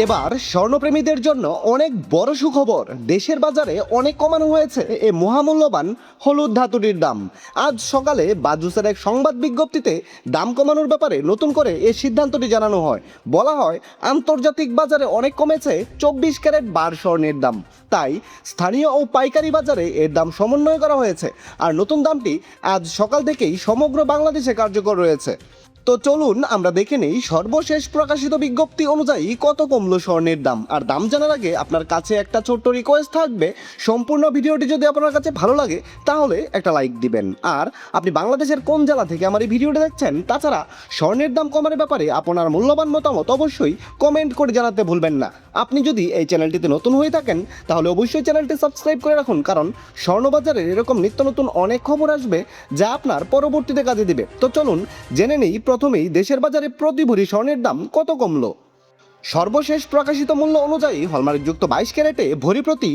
এবার স্বর্ণপ্রেমীদের জন্য অনেক বড় সুখবর। দেশের বাজারে অনেক কমানো হয়েছে এই মহামূল্যবান হলুদ ধাতুটির দাম। আজ সকালে বাজুসের এক সংবাদ বিজ্ঞপ্তিতে দাম কমানোর ব্যাপারে নতুন করে এই সিদ্ধান্তটি জানানো হয়। বলা হয়, আন্তর্জাতিক বাজারে অনেক কমেছে 24 ক্যারেট বার স্বর্ণের দাম, তাই স্থানীয় ও পাইকারি বাজারে এর দাম সমন্বয় করা হয়েছে। আর নতুন দামটি আজ সকাল থেকেই সমগ্র বাংলাদেশে কার্যকর রয়েছে। তো চলুন আমরা দেখে নেই সর্বশেষ প্রকাশিত বিজ্ঞপ্তি অনুযায়ী কত কমলো স্বর্ণের দাম। আর দাম জানার আগে আপনার কাছে একটা ছোট্ট রিকোয়েস্ট থাকবে, সম্পূর্ণ ভিডিওটি যদি আপনার কাছে ভালো লাগে তাহলে একটা লাইক দিবেন। আর আপনি বাংলাদেশের কোন জেলা থেকে আমার এই ভিডিওটি দেখছেন, তাছাড়া স্বর্ণের দাম কমার ব্যাপারে আপনার মূল্যবান মতামত অবশ্যই কমেন্ট করে জানাতে ভুলবেন না। আপনি যদি এই চ্যানেলটিতে নতুন হয়ে থাকেন তাহলে অবশ্যই চ্যানেলটি সাবস্ক্রাইব করে রাখুন, কারণ স্বর্ণবাজারের এরকম নিত্য নতুন অনেক খবর আসবে যা আপনার পরবর্তীতে কাজে দিবে। তো চলুন জেনে নেই প্রথমেই দেশের বাজারে প্রতি ভরি স্বর্ণের দাম কত কমলো। সর্বশেষ প্রকাশিত মূল্য অনুযায়ী হলমার্কযুক্ত 22 ক্যারেটে ভরি প্রতি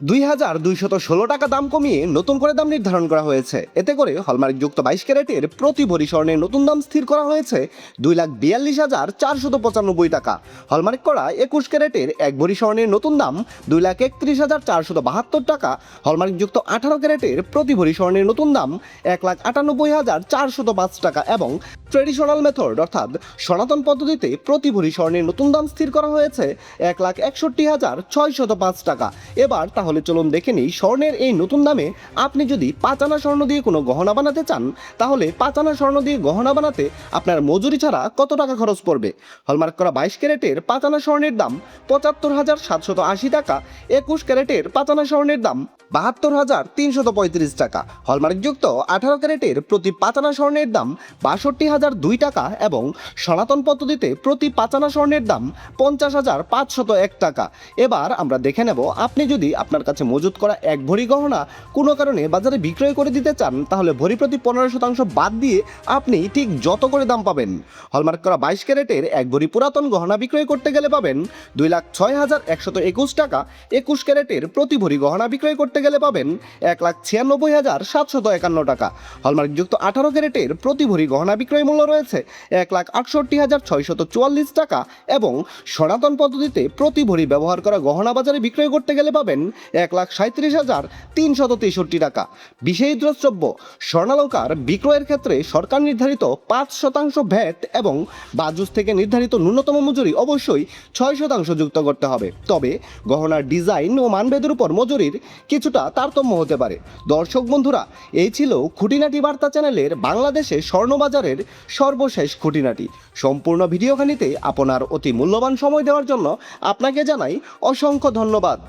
2216 টাকা দাম কমিয়ে নতুন করে দাম নির্ধারণ করা হয়েছে। এতে করে হলমার্কযুক্ত 22 ক্যারেটের প্রতি ভরি স্বর্ণের নতুন দাম স্থির করা হয়েছে 2,42,495 টাকা। হলমার্ক করা 21 ক্যারেটের এক ভরি স্বর্ণের নতুন দাম 2,31,472 টাকা। হলমার্কযুক্ত 18 ক্যারেটের প্রতি ভরি স্বর্ণের নতুন দাম 1,98,405 টাকা এবং ট্রেডিশনাল মেথড অর্থাৎ সনাতন পদ্ধতিতে প্রতি ভরি স্বর্ণের নতুন দাম স্থির করা হয়েছে 1,61,605 টাকা। এবার তাহলে চলুন দেখে নিই স্বর্ণের এই নতুন দামে আপনি যদি 5 আনা স্বর্ণ দিয়ে কোনো গহনা বানাতে চান, তাহলে 5 আনা স্বর্ণ দিয়ে গহনা বানাতে আপনার মজুরি ছাড়া কত টাকা খরচ পড়বে। হলমার্ক করা 22 ক্যারেটের 5 আনা স্বর্ণের দাম 75,780 টাকা। 21 ক্যারেটের 5 আনা স্বর্ণের দাম 72,335 টাকা। হলমার্কযুক্ত 18 ক্যারেটের প্রতি 5 আনা স্বর্ণের দাম 62,002 টাকা এবং সনাতন পদ্ধতিতে প্রতি 5 আনা স্বর্ণের দাম 50,501 টাকা। এবার আমরা দেখে নেব, আপনি যদি আপনার কাছে মজুত করা এক ভরি গহনা কোনো কারণে বাজারে বিক্রয় করে দিতে চান, তাহলে ভরি প্রতি 15% বাদ দিয়ে আপনি ঠিক যত করে দাম পাবেন। হলমার্ক করা 22 ক্যারেটের এক ভরি পুরাতন গহনা বিক্রয় করতে গেলে পাবেন 2,06,121 টাকা। 21 ক্যারেটের প্রতি ভরি গহনা বিক্রয় করতে গেলে পাবেন 1,96,751 টাকা। হলমার্কযুক্ত 18 ক্যারেটের প্রতি ভরি গহনা বিক্রয় মূল্য রয়েছে 1,68,644 টাকা এবং সনাতন পদ্ধতিতে প্রতি ভরি ব্যবহার করা গহনা বাজারে বিক্রয় করতে গেলে পাবেন 1,37,363 টাকা। বিশেষ দ্রষ্টব্য, স্বর্ণালংকার বিক্রয়ের ক্ষেত্রে সরকার নির্ধারিত 5% ভ্যাট এবং বাজুস থেকে নির্ধারিত ন্যূনতম মজুরি অবশ্যই 6% যুক্ত করতে হবে। তবে গহনার ডিজাইন ও মানভেদের উপর মজুরির কিছুটা তারতম্য হতে পারে। দর্শক বন্ধুরা, এই ছিল খুঁটিনাটি বার্তা চ্যানেলের বাংলাদেশে স্বর্ণবাজারের সর্বশেষ খুঁটিনাটি। সম্পূর্ণ ভিডিওখানিতে আপনার অতি মূল্যবান সময় দেওয়ার জন্য আপনাকে জানাই অসংখ্য ধন্যবাদ।